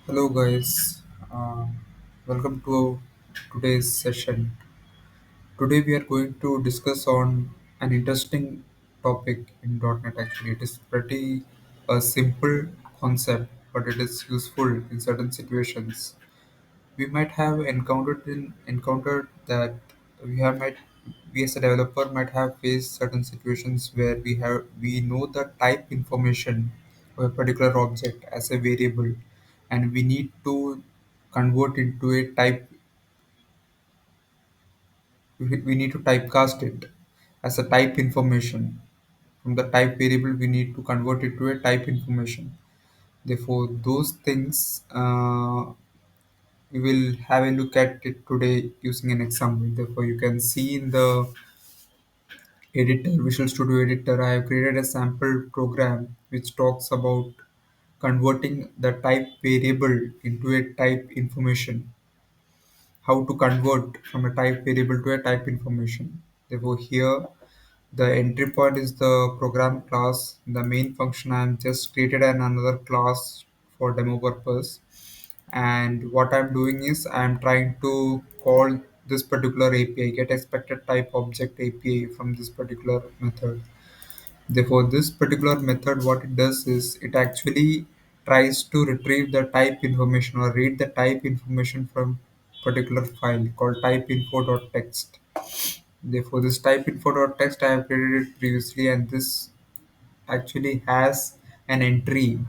Hello, guys. Uh, Welcome to today's session. Today, we are going to discuss on an interesting topic in .NET. Actually, it is pretty a simple concept, but it is useful in certain situations. We might have encountered that we have might we as a developer might have faced certain situations where we know the type information of a particular object as a variable, and we need to convert into a type. We need to typecast it as a type information. From the type variable, we need to convert it to a type information. Therefore, those things we will have a look at it today using an example. Therefore, you can see in the editor, Visual Studio Editor, I have created a sample program which talks about converting the type variable into a type information. How to convert from a type variable to a type information. Therefore, here the entry point is the program class. The main function I am just created another class for demo purpose. And what I'm doing is I'm trying to call this particular API, get expected type object API from this particular method. Therefore, this particular method, what it does is it actually tries to retrieve the type information or read the type information from particular file called typeinfo.txt. Therefore, this typeinfo.txt I have created it previously, and this actually has an entry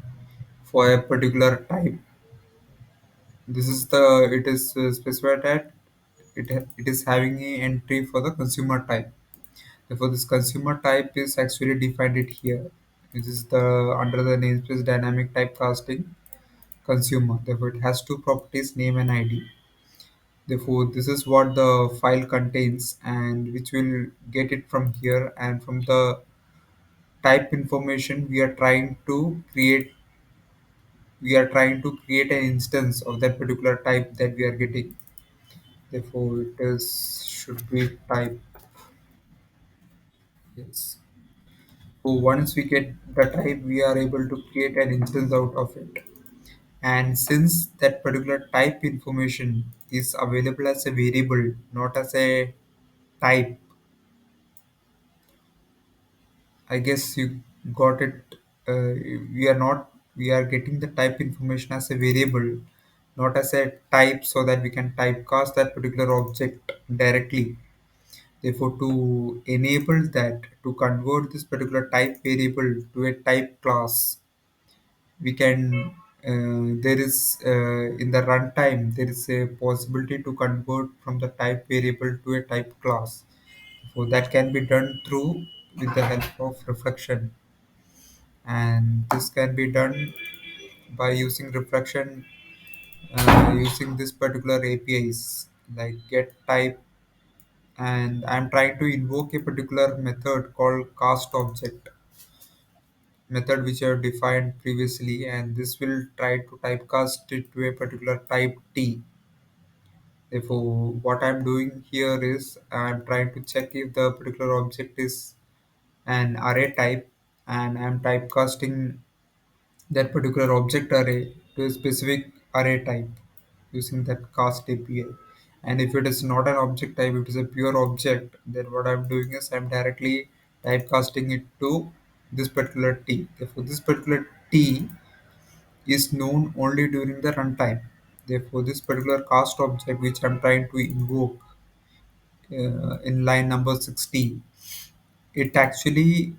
for a particular type. This is the it is specified that it is having a entry for the consumer type. Therefore, this consumer type is actually defined it here. This is the under the namespace dynamic typecasting consumer. Therefore, it has two properties, name and ID. Therefore, this is what the file contains, and which will get it from here. And from the type information, we are trying to create an instance of that particular type that we are getting. Therefore, it is should be type. Yes. So once we get the type, we are able to create an instance out of it. And since that particular type information is available as a variable, not as a type, I guess you got it. We are not, we are getting the type information as a variable, not as a type, so that we can typecast that particular object directly. Therefore, to enable that, to convert this particular type variable to a type class, we can there is in the runtime there is a possibility to convert from the type variable to a type class. So that can be done through with the help of reflection, and this can be done by using reflection using this particular APIs like get type, and I'm trying to invoke a particular method called cast object method which I have defined previously, and this will try to typecast it to a particular type T. Therefore, what I'm doing here is I'm trying to check if the particular object is an array type, and I'm typecasting that particular object array to a specific array type using that cast API. And if it is not an object type, if it is a pure object, then what I'm doing is I'm directly typecasting it to this particular T. Therefore, this particular T is known only during the runtime. Therefore, this particular cast object which I'm trying to invoke in line number 60, it actually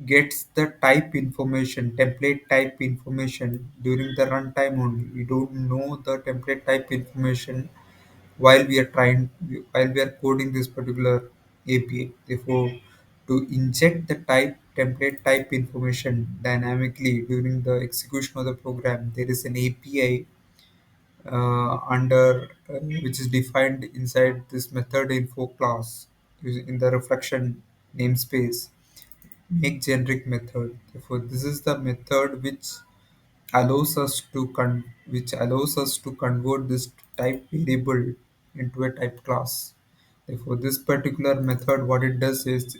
gets the type information, template type information during the runtime only. We don't know the template type information while we are coding this particular API. Therefore, to inject the template type information dynamically during the execution of the program, there is an API under which is defined inside this method info class in the reflection namespace make generic method. Therefore, this is the method which allows us to convert this type variable into a type class. Therefore, this particular method, what it does is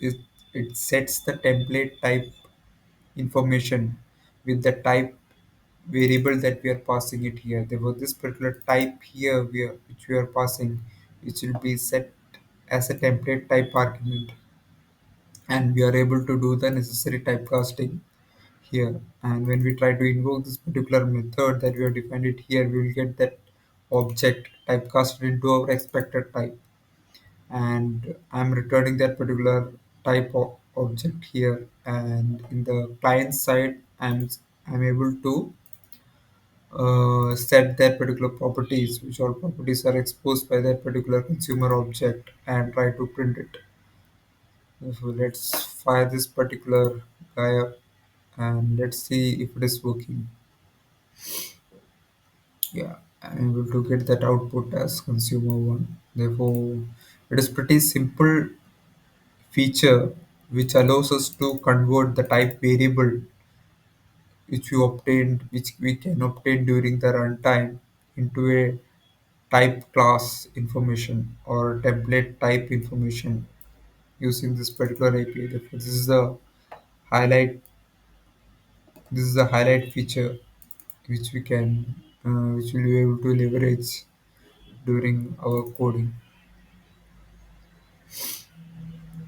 it sets the template type information with the type variable that we are passing it here. Therefore, this particular type here which we are passing, which will be set as a template type argument, and we are able to do the necessary typecasting here. And when we try to invoke this particular method that we have defined it here, we will get that object typecasted into our expected type, and I'm returning that particular type of object here. And in the client side, I'm able to set that particular properties, which all properties are exposed by that particular consumer object, and try to print it. So let's fire this particular guy up and let's see if it is working. Yeah, I'm able to get that output as consumer one. Therefore, it is pretty simple feature which allows us to convert the type variable which we can obtain during the runtime into a type class information or template type information using this particular API. Therefore, highlight this is the highlight feature which we can which we'll be able to leverage during our coding.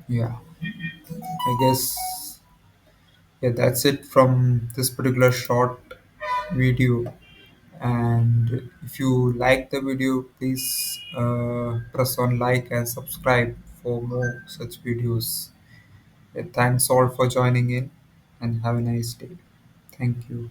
Yeah, I guess yeah, that's it from this particular short video. And if you like the video, please press on like and subscribe for more such videos. Yeah, thanks all for joining in and have a nice day. Thank you.